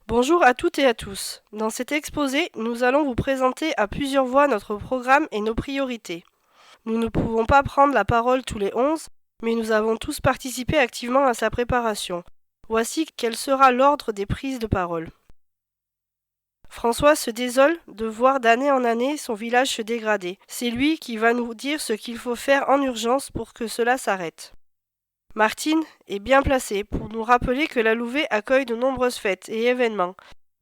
Bonjour à toutes et à tous. Dans cet exposé, nous allons vous présenter à plusieurs voix notre programme et nos priorités. Nous ne pouvons pas prendre la parole tous les 11, mais nous avons tous participé activement à sa préparation. Voici quel sera l'ordre des prises de parole. François se désole de voir d'année en année son village se dégrader. C'est lui qui va nous dire ce qu'il faut faire en urgence pour que cela s'arrête. Martine est bien placée pour nous rappeler que la Louvet accueille de nombreuses fêtes et événements.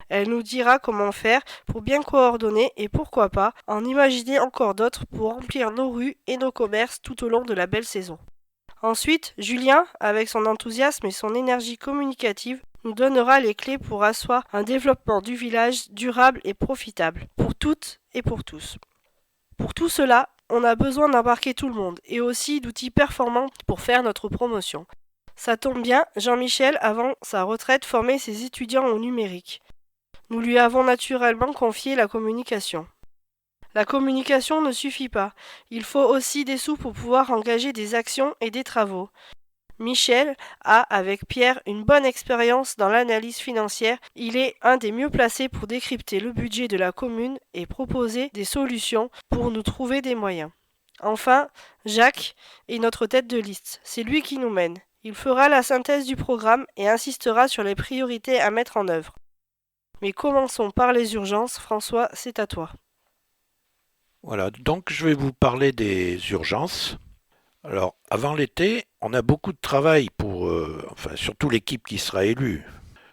Elle nous dira comment faire pour bien coordonner et pourquoi pas en imaginer encore d'autres pour remplir nos rues et nos commerces tout au long de la belle saison. Ensuite, Julien, avec son enthousiasme et son énergie communicative, nous donnera les clés pour asseoir un développement du village durable et profitable pour toutes et pour tous. Pour tout cela, on a besoin d'embarquer tout le monde et aussi d'outils performants pour faire notre promotion. Ça tombe bien, Jean-Michel, avant sa retraite, formait ses étudiants au numérique. Nous lui avons naturellement confié la communication. La communication ne suffit pas. Il faut aussi des sous pour pouvoir engager des actions et des travaux. Michel a, avec Pierre, une bonne expérience dans l'analyse financière. Il est un des mieux placés pour décrypter le budget de la commune et proposer des solutions pour nous trouver des moyens. Enfin, Jacques est notre tête de liste. C'est lui qui nous mène. Il fera la synthèse du programme et insistera sur les priorités à mettre en œuvre. Mais commençons par les urgences. François, c'est à toi. Voilà, donc je vais vous parler des urgences. Alors, avant l'été, on a beaucoup de travail pour, enfin, surtout l'équipe qui sera élue.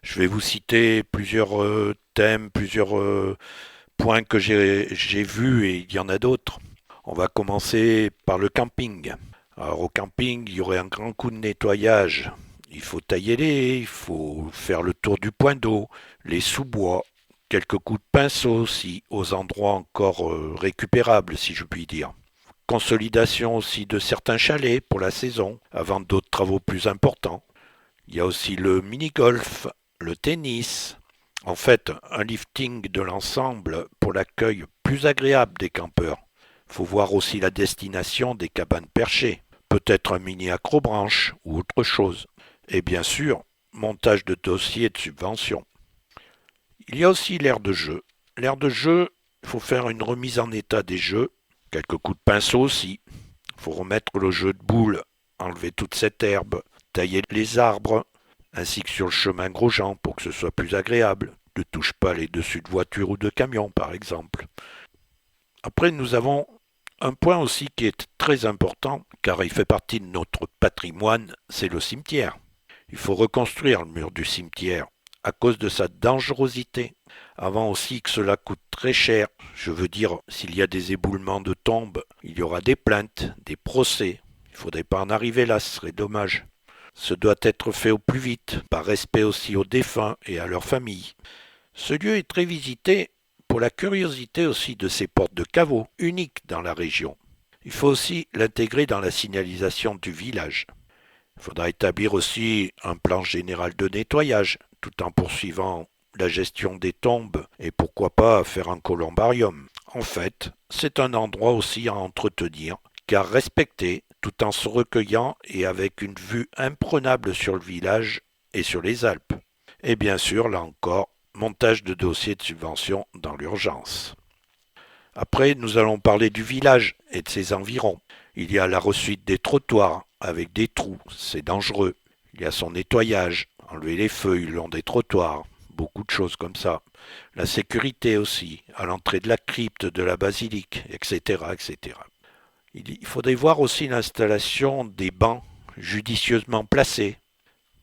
Je vais vous citer plusieurs thèmes, plusieurs points que j'ai vus et il y en a d'autres. On va commencer par le camping. Alors, au camping, il y aurait un grand coup de nettoyage. Il faut tailler les haies, il faut faire le tour du point d'eau, les sous-bois, quelques coups de pinceau aussi aux endroits encore récupérables, si je puis dire. Consolidation aussi de certains chalets pour la saison, avant d'autres travaux plus importants. Il y a aussi le mini-golf, le tennis. En fait, un lifting de l'ensemble pour l'accueil plus agréable des campeurs. Faut voir aussi la destination des cabanes perchées. Peut-être un mini accrobranche ou autre chose. Et bien sûr, montage de dossiers de subvention. Il y a aussi l'aire de jeu. L'aire de jeu, il faut faire une remise en état des jeux. Quelques coups de pinceau aussi. Il faut remettre le jeu de boules, enlever toute cette herbe, tailler les arbres, ainsi que sur le chemin Grosjean pour que ce soit plus agréable. Ne touche pas les dessus de voitures ou de camions, par exemple. Après, nous avons un point aussi qui est très important, car il fait partie de notre patrimoine, c'est le cimetière. Il faut reconstruire le mur du cimetière à cause de sa dangerosité. Avant aussi que cela coûte très cher, je veux dire, s'il y a des éboulements de tombes, il y aura des plaintes, des procès. Il ne faudrait pas en arriver là, ce serait dommage. Ce doit être fait au plus vite, par respect aussi aux défunts et à leurs familles. Ce lieu est très visité pour la curiosité aussi de ses portes de caveau, uniques dans la région. Il faut aussi l'intégrer dans la signalisation du village. Il faudra établir aussi un plan général de nettoyage, tout en poursuivant la gestion des tombes et pourquoi pas faire un columbarium. En fait, c'est un endroit aussi à entretenir, car respecté tout en se recueillant et avec une vue imprenable sur le village et sur les Alpes. Et bien sûr, là encore, montage de dossiers de subvention dans l'urgence. Après, nous allons parler du village et de ses environs. Il y a la resuite des trottoirs avec des trous, c'est dangereux. Il y a son nettoyage, enlever les feuilles le long des trottoirs, beaucoup de choses comme ça. La sécurité aussi, à l'entrée de la crypte de la basilique, etc., etc. Il faudrait voir aussi l'installation des bancs judicieusement placés,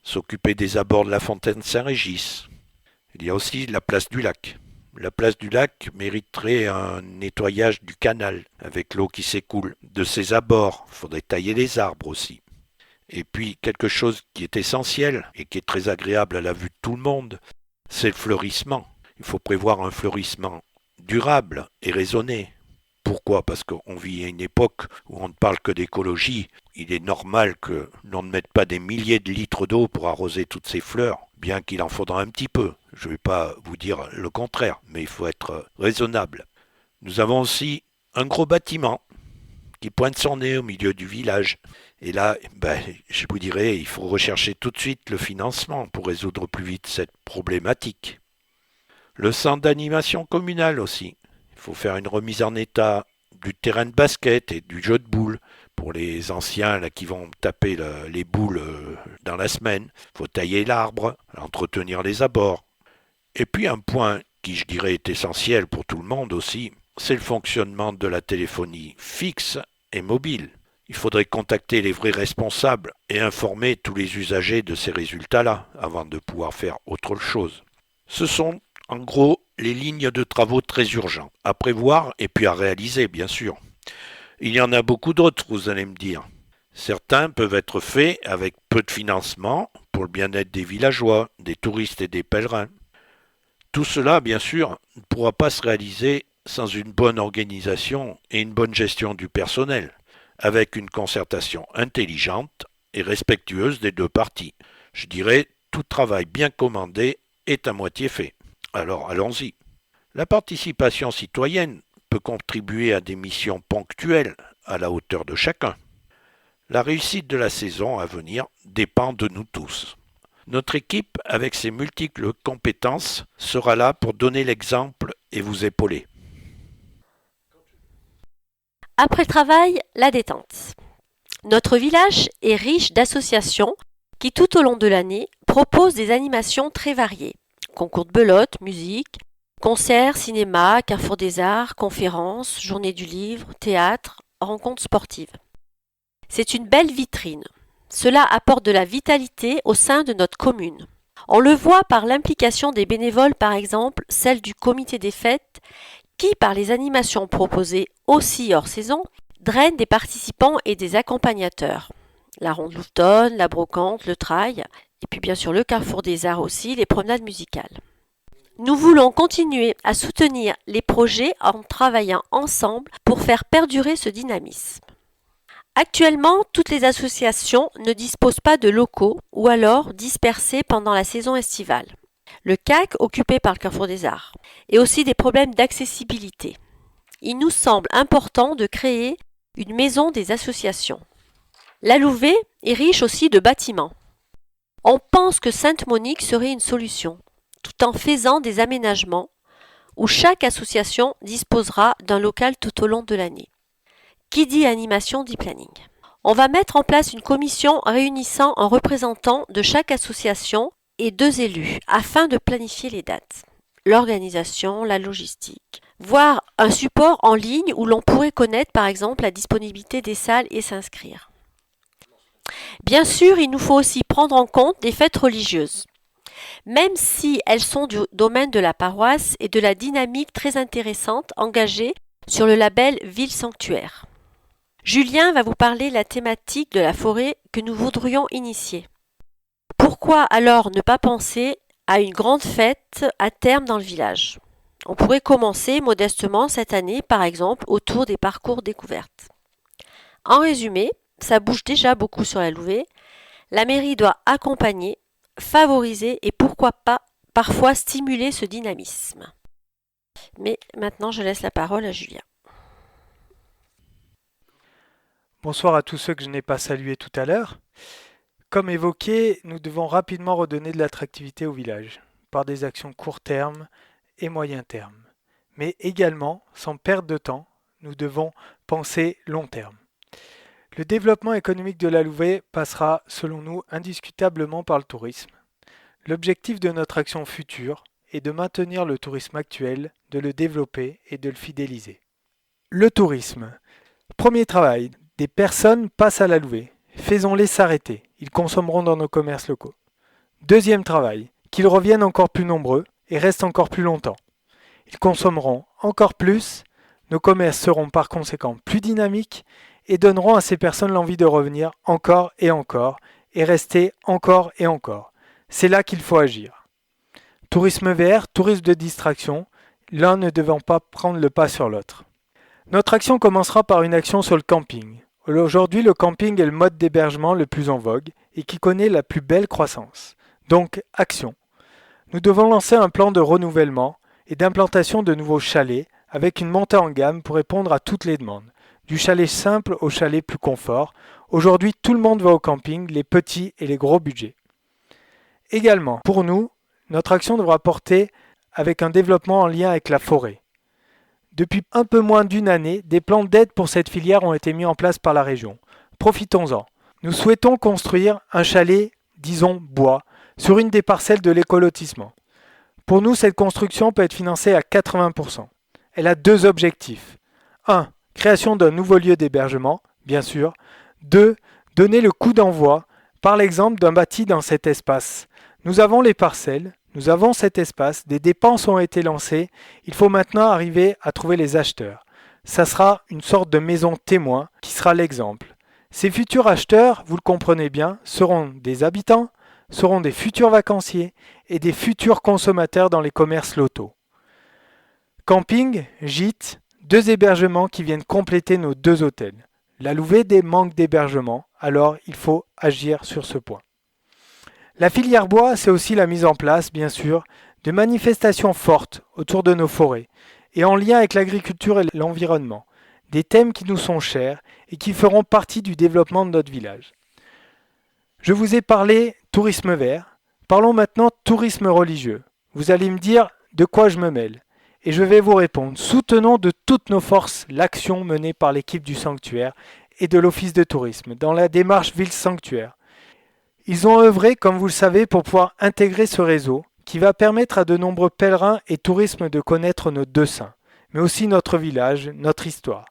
s'occuper des abords de la fontaine Saint-Régis. Il y a aussi la place du lac. La place du lac mériterait un nettoyage du canal avec l'eau qui s'écoule. De ses abords, il faudrait tailler les arbres aussi. Et puis quelque chose qui est essentiel et qui est très agréable à la vue de tout le monde, c'est le fleurissement. Il faut prévoir un fleurissement durable et raisonné. Pourquoi? Parce qu'on vit à une époque où on ne parle que d'écologie. Il est normal que l'on ne mette pas des milliers de litres d'eau pour arroser toutes ces fleurs, bien qu'il en faudra un petit peu. Je ne vais pas vous dire le contraire, mais il faut être raisonnable. Nous avons aussi un gros bâtiment qui pointe son nez au milieu du village. Et là, je vous dirais, il faut rechercher tout de suite le financement pour résoudre plus vite cette problématique. Le centre d'animation communal aussi. Il faut faire une remise en état du terrain de basket et du jeu de boules pour les anciens là, qui vont taper les boules dans la semaine. Il faut tailler l'arbre, entretenir les abords. Et puis un point qui je dirais est essentiel pour tout le monde aussi, c'est le fonctionnement de la téléphonie fixe et mobile. Il faudrait contacter les vrais responsables et informer tous les usagers de ces résultats-là avant de pouvoir faire autre chose. Ce sont en gros les lignes de travaux très urgents à prévoir et puis à réaliser bien sûr. Il y en a beaucoup d'autres, vous allez me dire. Certains peuvent être faits avec peu de financement pour le bien-être des villageois, des touristes et des pèlerins. Tout cela, bien sûr, ne pourra pas se réaliser sans une bonne organisation et une bonne gestion du personnel, avec une concertation intelligente et respectueuse des deux parties. Je dirais, tout travail bien commandé est à moitié fait. Alors allons-y. La participation citoyenne peut contribuer à des missions ponctuelles à la hauteur de chacun. La réussite de la saison à venir dépend de nous tous. Notre équipe, avec ses multiples compétences, sera là pour donner l'exemple et vous épauler. Après le travail, la détente. Notre village est riche d'associations qui, tout au long de l'année, proposent des animations très variées. Concours de belote, musique, concerts, cinéma, carrefour des arts, conférences, journée du livre, théâtre, rencontres sportives. C'est une belle vitrine. Cela apporte de la vitalité au sein de notre commune. On le voit par l'implication des bénévoles, par exemple, celle du comité des fêtes, qui, par les animations proposées aussi hors saison, drainent des participants et des accompagnateurs. La ronde louvetonne, la brocante, le trail, et puis bien sûr le carrefour des arts aussi, les promenades musicales. Nous voulons continuer à soutenir les projets en travaillant ensemble pour faire perdurer ce dynamisme. Actuellement, toutes les associations ne disposent pas de locaux ou alors dispersés pendant la saison estivale. Le CAC occupé par le Carrefour des Arts et aussi des problèmes d'accessibilité. Il nous semble important de créer une maison des associations. La Louvet est riche aussi de bâtiments. On pense que Sainte-Monique serait une solution, tout en faisant des aménagements où chaque association disposera d'un local tout au long de l'année. Qui dit animation dit planning. On va mettre en place une commission réunissant un représentant de chaque association et 2 élus afin de planifier les dates, l'organisation, la logistique, voire un support en ligne où l'on pourrait connaître par exemple la disponibilité des salles et s'inscrire. Bien sûr, il nous faut aussi prendre en compte des fêtes religieuses, même si elles sont du domaine de la paroisse et de la dynamique très intéressante engagée sur le label Ville Sanctuaire. Julien va vous parler de la thématique de la forêt que nous voudrions initier. Pourquoi alors ne pas penser à une grande fête à terme dans le village ? On pourrait commencer modestement cette année, par exemple, autour des parcours découvertes. En résumé, ça bouge déjà beaucoup sur la Louvet. La mairie doit accompagner, favoriser et pourquoi pas parfois stimuler ce dynamisme. Mais maintenant, je laisse la parole à Julien. Bonsoir à tous ceux que je n'ai pas salués tout à l'heure. Comme évoqué, nous devons rapidement redonner de l'attractivité au village, par des actions court terme et moyen terme. Mais également, sans perdre de temps, nous devons penser long terme. Le développement économique de la Louvet passera, selon nous, indiscutablement par le tourisme. L'objectif de notre action future est de maintenir le tourisme actuel, de le développer et de le fidéliser. Le tourisme. Premier travail. Des personnes passent à la Louvet. Faisons-les s'arrêter. Ils consommeront dans nos commerces locaux. Deuxième travail. Qu'ils reviennent encore plus nombreux et restent encore plus longtemps. Ils consommeront encore plus. Nos commerces seront par conséquent plus dynamiques et donneront à ces personnes l'envie de revenir encore et rester encore et encore. C'est là qu'il faut agir. Tourisme vert, tourisme de distraction, l'un ne devant pas prendre le pas sur l'autre. Notre action commencera par une action sur le camping. Aujourd'hui, le camping est le mode d'hébergement le plus en vogue et qui connaît la plus belle croissance. Donc, action. Nous devons lancer un plan de renouvellement et d'implantation de nouveaux chalets avec une montée en gamme pour répondre à toutes les demandes. Du chalet simple au chalet plus confort. Aujourd'hui, tout le monde va au camping, les petits et les gros budgets. Également, pour nous, notre action devra porter avec un développement en lien avec la forêt. Depuis un peu moins d'une année, des plans d'aide pour cette filière ont été mis en place par la région. Profitons-en. Nous souhaitons construire un chalet, disons bois, sur une des parcelles de l'écolotissement. Pour nous, cette construction peut être financée à 80%. Elle a deux objectifs. 1. Création d'un nouveau lieu d'hébergement, bien sûr. 2. Donner le coup d'envoi, par l'exemple d'un bâti dans cet espace. Nous avons les parcelles, nous avons cet espace, des dépenses ont été lancées, il faut maintenant arriver à trouver les acheteurs. Ça sera une sorte de maison témoin qui sera l'exemple. Ces futurs acheteurs, vous le comprenez bien, seront des habitants, seront des futurs vacanciers et des futurs consommateurs dans les commerces locaux. Camping, gîte, deux hébergements qui viennent compléter nos deux hôtels. La Louvet manque d'hébergement, alors il faut agir sur ce point. La filière bois, c'est aussi la mise en place, bien sûr, de manifestations fortes autour de nos forêts et en lien avec l'agriculture et l'environnement, des thèmes qui nous sont chers et qui feront partie du développement de notre village. Je vous ai parlé tourisme vert, parlons maintenant tourisme religieux. Vous allez me dire de quoi je me mêle et je vais vous répondre. Soutenons de toutes nos forces l'action menée par l'équipe du sanctuaire et de l'office de tourisme dans la démarche ville sanctuaire. Ils ont œuvré, comme vous le savez, pour pouvoir intégrer ce réseau qui va permettre à de nombreux pèlerins et touristes de connaître nos deux saints, mais aussi notre village, notre histoire.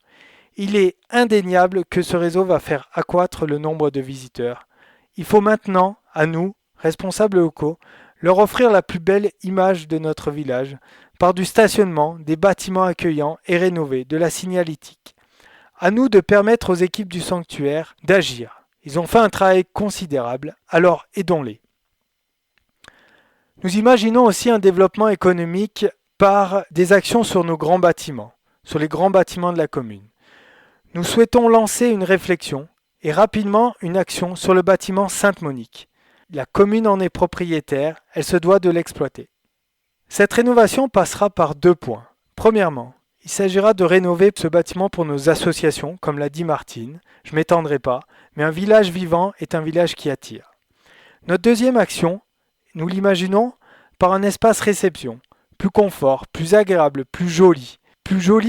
Il est indéniable que ce réseau va faire accroître le nombre de visiteurs. Il faut maintenant, à nous, responsables locaux, leur offrir la plus belle image de notre village par du stationnement, des bâtiments accueillants et rénovés, de la signalétique. À nous de permettre aux équipes du sanctuaire d'agir. Ils ont fait un travail considérable, alors aidons-les. Nous imaginons aussi un développement économique par des actions sur nos grands bâtiments, sur les grands bâtiments de la commune. Nous souhaitons lancer une réflexion et rapidement une action sur le bâtiment Sainte-Monique. La commune en est propriétaire, elle se doit de l'exploiter. Cette rénovation passera par 2 points. Premièrement, il s'agira de rénover ce bâtiment pour nos associations, comme l'a dit Martine. Je ne m'étendrai pas, mais un village vivant est un village qui attire. Notre deuxième action, nous l'imaginons par un espace réception, plus confort, plus agréable, plus joli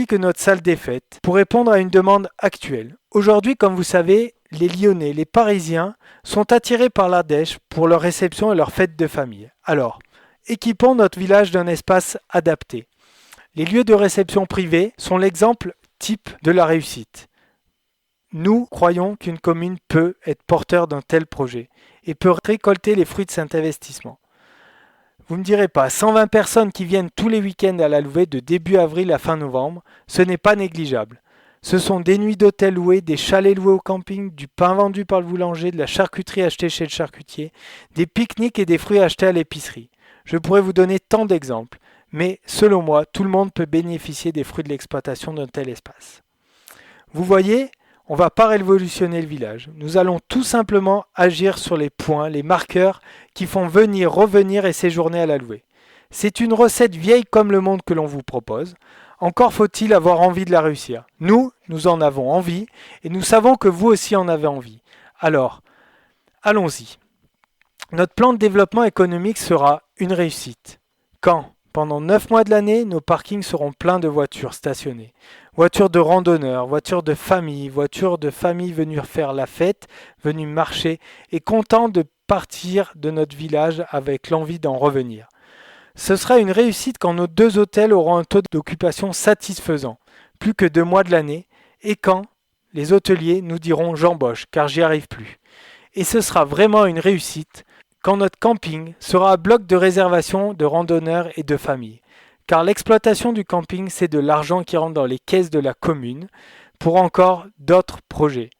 que notre salle des fêtes, pour répondre à une demande actuelle. Aujourd'hui, comme vous savez, les Lyonnais, les Parisiens sont attirés par l'Ardèche pour leur réception et leurs fêtes de famille. Alors, équipons notre village d'un espace adapté. Les lieux de réception privés sont l'exemple type de la réussite. Nous croyons qu'une commune peut être porteur d'un tel projet et peut récolter les fruits de cet investissement. Vous ne me direz pas, 120 personnes qui viennent tous les week-ends à la Louvet de début avril à fin novembre, ce n'est pas négligeable. Ce sont des nuits d'hôtel louées, des chalets loués au camping, du pain vendu par le boulanger, de la charcuterie achetée chez le charcutier, des pique-niques et des fruits achetés à l'épicerie. Je pourrais vous donner tant d'exemples, mais selon moi, tout le monde peut bénéficier des fruits de l'exploitation d'un tel espace. Vous voyez, on ne va pas révolutionner le village. Nous allons tout simplement agir sur les points, les marqueurs qui font venir, revenir et séjourner à la Louvet. C'est une recette vieille comme le monde que l'on vous propose. Encore faut-il avoir envie de la réussir. Nous en avons envie et nous savons que vous aussi en avez envie. Alors, allons-y. Notre plan de développement économique sera une réussite. Quand ? Pendant 9 mois de l'année, nos parkings seront pleins de voitures stationnées. Voitures de randonneurs, voitures de famille venues faire la fête, venues marcher et contents de partir de notre village avec l'envie d'en revenir. Ce sera une réussite quand nos 2 hôtels auront un taux d'occupation satisfaisant, plus que 2 mois de l'année, et quand les hôteliers nous diront « j'embauche car j'y arrive plus ». Et ce sera vraiment une réussite quand notre camping sera à bloc de réservation de randonneurs et de familles. Car l'exploitation du camping, c'est de l'argent qui rentre dans les caisses de la commune pour encore d'autres projets.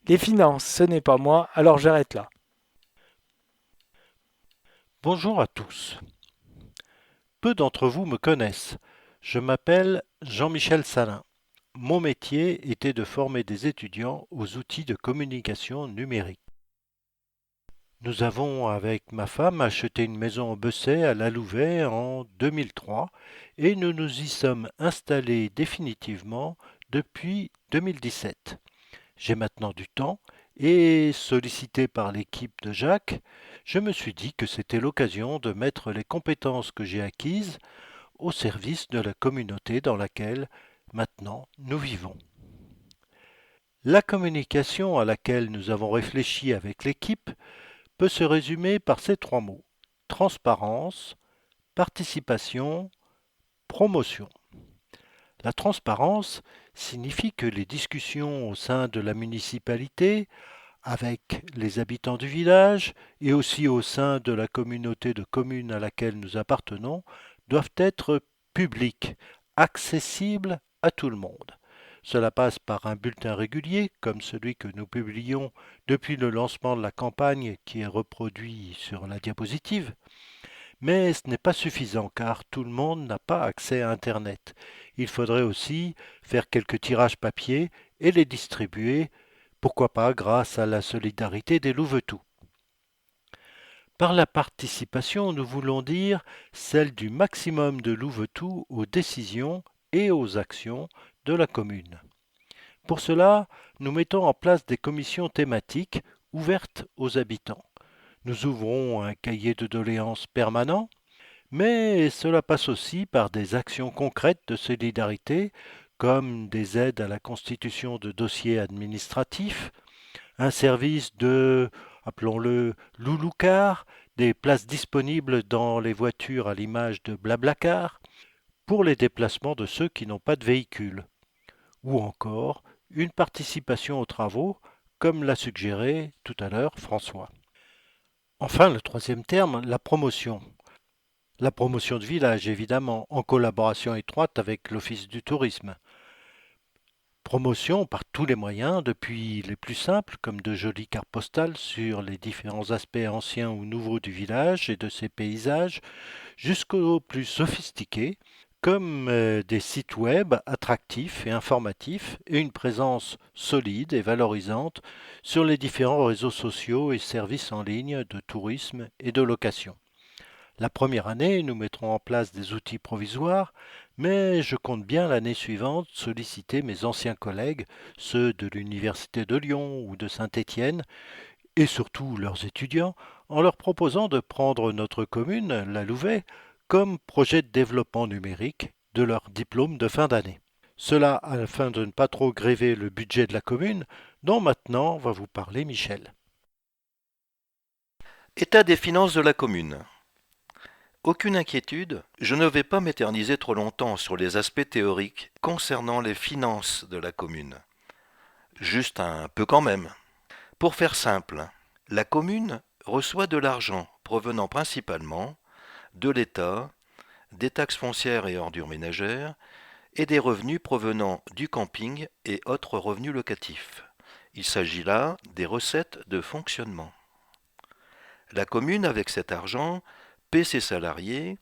Les finances, ce n'est pas moi, alors j'arrête là. Bonjour à tous. Peu d'entre vous me connaissent. Je m'appelle Jean-Michel Salin. Mon métier était de former des étudiants aux outils de communication numérique. Nous avons, avec ma femme, acheté une maison au Bessay à la Louvet en 2003 et nous nous y sommes installés définitivement depuis 2017. J'ai maintenant du temps et, sollicité par l'équipe de Jacques, je me suis dit que c'était l'occasion de mettre les compétences que j'ai acquises au service de la communauté dans laquelle maintenant nous vivons. La communication à laquelle nous avons réfléchi avec l'équipe peut se résumer par ces 3 mots: transparence, participation, promotion. La transparence signifie que les discussions au sein de la municipalité, avec les habitants du village et aussi au sein de la communauté de communes à laquelle nous appartenons, doivent être publiques, accessibles à tout le monde. Cela passe par un bulletin régulier, comme celui que nous publions depuis le lancement de la campagne qui est reproduit sur la diapositive. Mais ce n'est pas suffisant car tout le monde n'a pas accès à Internet. Il faudrait aussi faire quelques tirages papier et les distribuer, pourquoi pas grâce à la solidarité des Louveteaux. Par la participation, nous voulons dire celle du maximum de Louveteaux aux décisions et aux actions de la commune. Pour cela, nous mettons en place des commissions thématiques ouvertes aux habitants. Nous ouvrons un cahier de doléances permanent, mais cela passe aussi par des actions concrètes de solidarité, comme des aides à la constitution de dossiers administratifs, un service de, appelons-le, Louloucar, des places disponibles dans les voitures à l'image de Blablacar, pour les déplacements de ceux qui n'ont pas de véhicule, ou encore une participation aux travaux, comme l'a suggéré tout à l'heure François. Enfin, le troisième terme, la promotion. La promotion de village, évidemment, en collaboration étroite avec l'Office du tourisme. Promotion par tous les moyens, depuis les plus simples, comme de jolies cartes postales sur les différents aspects anciens ou nouveaux du village et de ses paysages, jusqu'aux plus sophistiqués, comme des sites web attractifs et informatifs et une présence solide et valorisante sur les différents réseaux sociaux et services en ligne de tourisme et de location. La première année, nous mettrons en place des outils provisoires, mais je compte bien l'année suivante solliciter mes anciens collègues, ceux de l'Université de Lyon ou de Saint-Étienne, et surtout leurs étudiants, en leur proposant de prendre notre commune, la Louvet, comme projet de développement numérique de leur diplôme de fin d'année. Cela afin de ne pas trop gréver le budget de la commune, dont maintenant va vous parler Michel. État des finances de la commune. Aucune inquiétude, je ne vais pas m'éterniser trop longtemps sur les aspects théoriques concernant les finances de la commune. Juste un peu quand même. Pour faire simple, la commune reçoit de l'argent provenant principalement de l'État, des taxes foncières et ordures ménagères, et des revenus provenant du camping et autres revenus locatifs. Il s'agit là des recettes de fonctionnement. La commune, avec cet argent, paie ses salariés,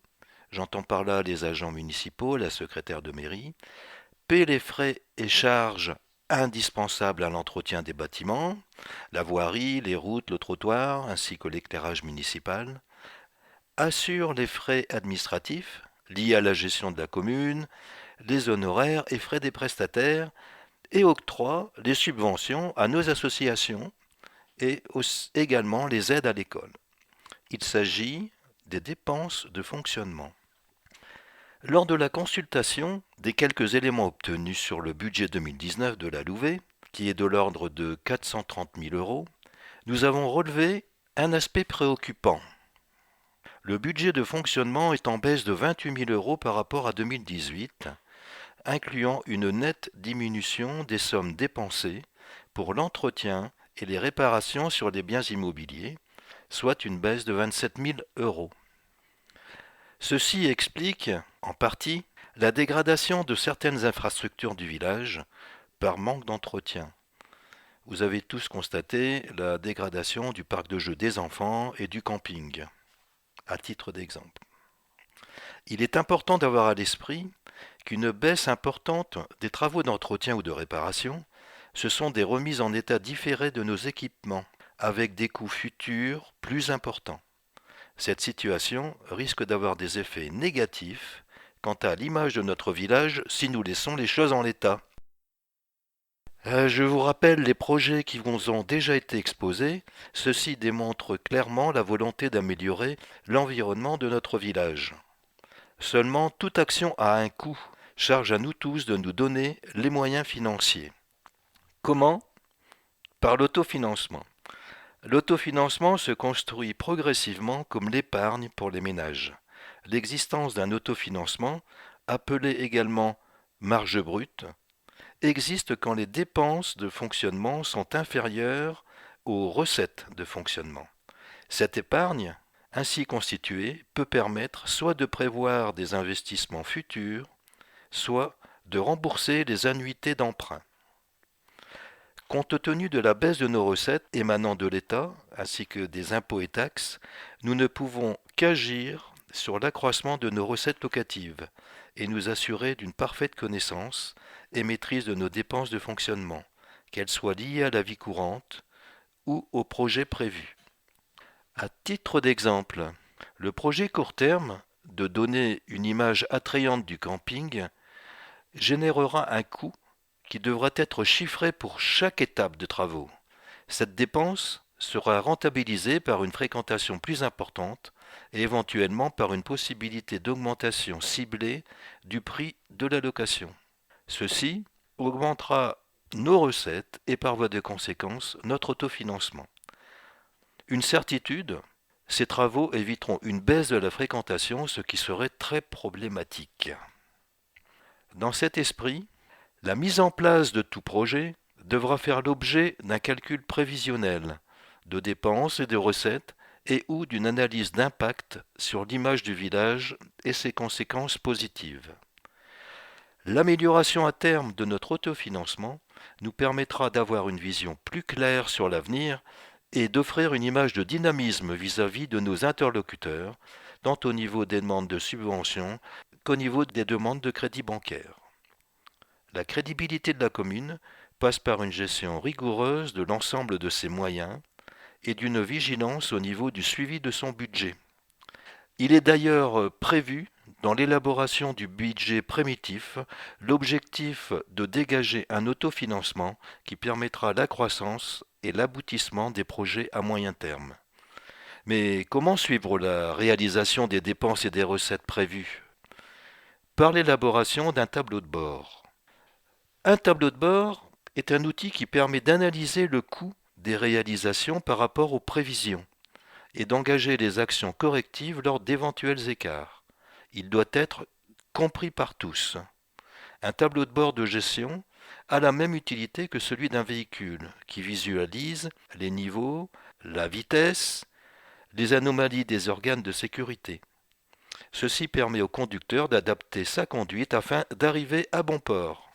j'entends par là les agents municipaux, la secrétaire de mairie, paie les frais et charges indispensables à l'entretien des bâtiments, la voirie, les routes, le trottoir, ainsi que l'éclairage municipal, assure les frais administratifs liés à la gestion de la commune, les honoraires et frais des prestataires, et octroie les subventions à nos associations et également les aides à l'école. Il s'agit des dépenses de fonctionnement. Lors de la consultation des quelques éléments obtenus sur le budget 2019 de la Louvet, qui est de l'ordre de 430 000 €, nous avons relevé un aspect préoccupant. Le budget de fonctionnement est en baisse de 28 000 € par rapport à 2018, incluant une nette diminution des sommes dépensées pour l'entretien et les réparations sur les biens immobiliers, soit une baisse de 27 000 €. Ceci explique, en partie, la dégradation de certaines infrastructures du village par manque d'entretien. Vous avez tous constaté la dégradation du parc de jeux des enfants et du camping, à titre d'exemple. Il est important d'avoir à l'esprit qu'une baisse importante des travaux d'entretien ou de réparation, ce sont des remises en état différées de nos équipements, avec des coûts futurs plus importants. Cette situation risque d'avoir des effets négatifs quant à l'image de notre village si nous laissons les choses en l'état. Je vous rappelle les projets qui vous ont déjà été exposés. Ceci démontre clairement la volonté d'améliorer l'environnement de notre village. Seulement, toute action a un coût. Charge à nous tous de nous donner les moyens financiers. Comment ? Par l'autofinancement. L'autofinancement se construit progressivement comme l'épargne pour les ménages. L'existence d'un autofinancement, appelé également marge brute, existe quand les dépenses de fonctionnement sont inférieures aux recettes de fonctionnement. Cette épargne, ainsi constituée, peut permettre soit de prévoir des investissements futurs, soit de rembourser les annuités d'emprunt. Compte tenu de la baisse de nos recettes émanant de l'État, ainsi que des impôts et taxes, nous ne pouvons qu'agir sur l'accroissement de nos recettes locatives et nous assurer d'une parfaite connaissance et maîtrise de nos dépenses de fonctionnement, qu'elles soient liées à la vie courante ou aux projets prévus. À titre d'exemple, le projet court terme de donner une image attrayante du camping générera un coût qui devra être chiffré pour chaque étape de travaux. Cette dépense sera rentabilisée par une fréquentation plus importante et éventuellement par une possibilité d'augmentation ciblée du prix de la location. Ceci augmentera nos recettes et par voie de conséquence notre autofinancement. Une certitude, ces travaux éviteront une baisse de la fréquentation, ce qui serait très problématique. Dans cet esprit, la mise en place de tout projet devra faire l'objet d'un calcul prévisionnel de dépenses et de recettes et ou d'une analyse d'impact sur l'image du village et ses conséquences positives. L'amélioration à terme de notre autofinancement nous permettra d'avoir une vision plus claire sur l'avenir et d'offrir une image de dynamisme vis-à-vis de nos interlocuteurs, tant au niveau des demandes de subventions qu'au niveau des demandes de crédit bancaire. La crédibilité de la commune passe par une gestion rigoureuse de l'ensemble de ses moyens et d'une vigilance au niveau du suivi de son budget. Il est d'ailleurs prévu, dans l'élaboration du budget primitif, l'objectif de dégager un autofinancement qui permettra la croissance et l'aboutissement des projets à moyen terme. Mais comment suivre la réalisation des dépenses et des recettes prévues ? Par l'élaboration d'un tableau de bord. Un tableau de bord est un outil qui permet d'analyser le coût des réalisations par rapport aux prévisions et d'engager les actions correctives lors d'éventuels écarts. Il doit être compris par tous. Un tableau de bord de gestion a la même utilité que celui d'un véhicule, qui visualise les niveaux, la vitesse, les anomalies des organes de sécurité. Ceci permet au conducteur d'adapter sa conduite afin d'arriver à bon port.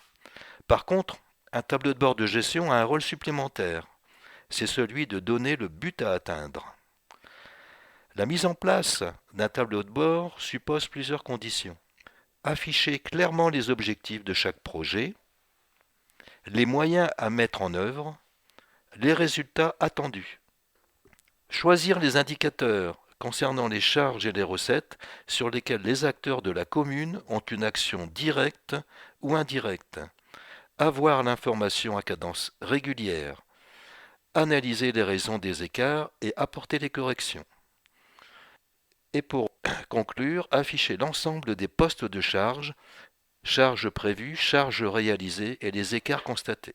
Par contre, un tableau de bord de gestion a un rôle supplémentaire. C'est celui de donner le but à atteindre. La mise en place d'un tableau de bord suppose plusieurs conditions. Afficher clairement les objectifs de chaque projet, les moyens à mettre en œuvre, les résultats attendus. Choisir les indicateurs concernant les charges et les recettes sur lesquels les acteurs de la commune ont une action directe ou indirecte. Avoir l'information à cadence régulière, analyser les raisons des écarts et apporter les corrections. Et pour conclure, afficher l'ensemble des postes de charge, charges prévues, charges réalisées et les écarts constatés.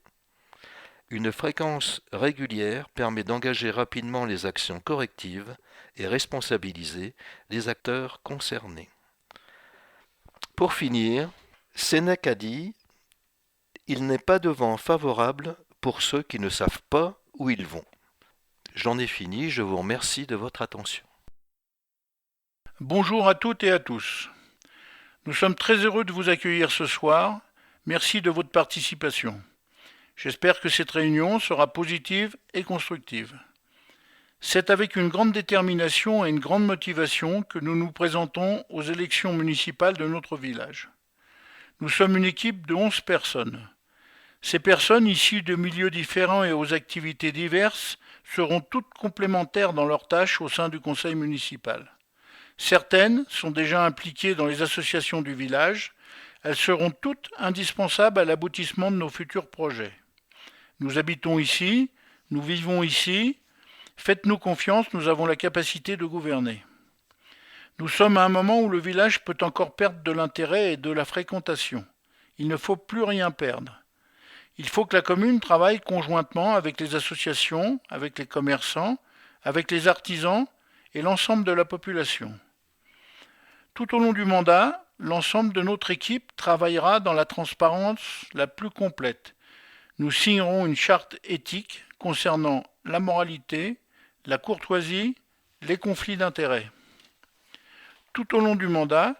Une fréquence régulière permet d'engager rapidement les actions correctives et responsabiliser les acteurs concernés. Pour finir, Sénèque a dit « Il n'est pas de vent favorable pour ceux qui ne savent pas où ils vont ». J'en ai fini, je vous remercie de votre attention. Bonjour à toutes et à tous. Nous sommes très heureux de vous accueillir ce soir. Merci de votre participation. J'espère que cette réunion sera positive et constructive. C'est avec une grande détermination et une grande motivation que nous nous présentons aux élections municipales de notre village. Nous sommes une équipe de 11 personnes. Ces personnes, issues de milieux différents et aux activités diverses, seront toutes complémentaires dans leurs tâches au sein du conseil municipal. Certaines sont déjà impliquées dans les associations du village. Elles seront toutes indispensables à l'aboutissement de nos futurs projets. Nous habitons ici, nous vivons ici. Faites-nous confiance, nous avons la capacité de gouverner. Nous sommes à un moment où le village peut encore perdre de l'intérêt et de la fréquentation. Il ne faut plus rien perdre. Il faut que la commune travaille conjointement avec les associations, avec les commerçants, avec les artisans et l'ensemble de la population. Tout au long du mandat, l'ensemble de notre équipe travaillera dans la transparence la plus complète. Nous signerons une charte éthique concernant la moralité, la courtoisie, les conflits d'intérêts. Tout au long du mandat,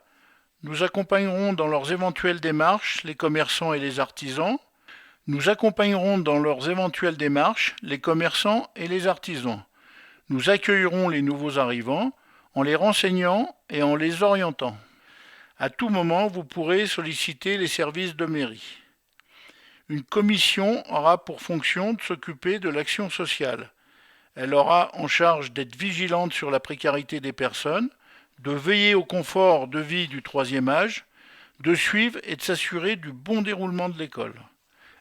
nous accompagnerons dans leurs éventuelles démarches les commerçants et les artisans. Nous accompagnerons dans leurs éventuelles démarches les commerçants et les artisans. Nous accueillerons les nouveaux arrivants en les renseignant et en les orientant. À tout moment, vous pourrez solliciter les services de mairie. Une commission aura pour fonction de s'occuper de l'action sociale. Elle aura en charge d'être vigilante sur la précarité des personnes, de veiller au confort de vie du troisième âge, de suivre et de s'assurer du bon déroulement de l'école.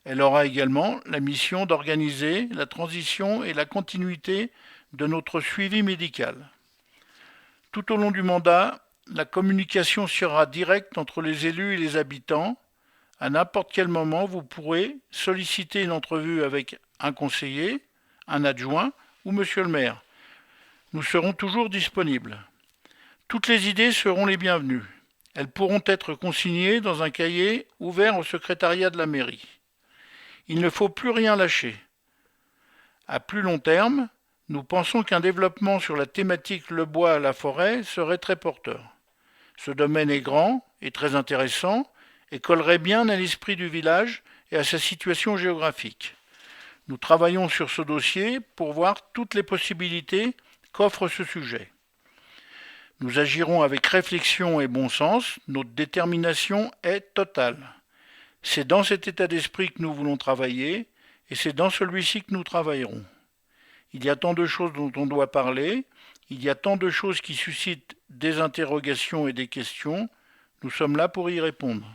Elle aura également la mission d'organiser la transition et la continuité de notre suivi médical. Tout au long du mandat, la communication sera directe entre les élus et les habitants. À n'importe quel moment, vous pourrez solliciter une entrevue avec un conseiller, un adjoint ou monsieur le maire. Nous serons toujours disponibles. Toutes les idées seront les bienvenues. Elles pourront être consignées dans un cahier ouvert au secrétariat de la mairie. Il ne faut plus rien lâcher. À plus long terme, nous pensons qu'un développement sur la thématique le bois à la forêt serait très porteur. Ce domaine est grand et très intéressant et collerait bien à l'esprit du village et à sa situation géographique. Nous travaillons sur ce dossier pour voir toutes les possibilités qu'offre ce sujet. Nous agirons avec réflexion et bon sens, notre détermination est totale. C'est dans cet état d'esprit que nous voulons travailler et c'est dans celui-ci que nous travaillerons. Il y a tant de choses dont on doit parler, il y a tant de choses qui suscitent des interrogations et des questions, nous sommes là pour y répondre.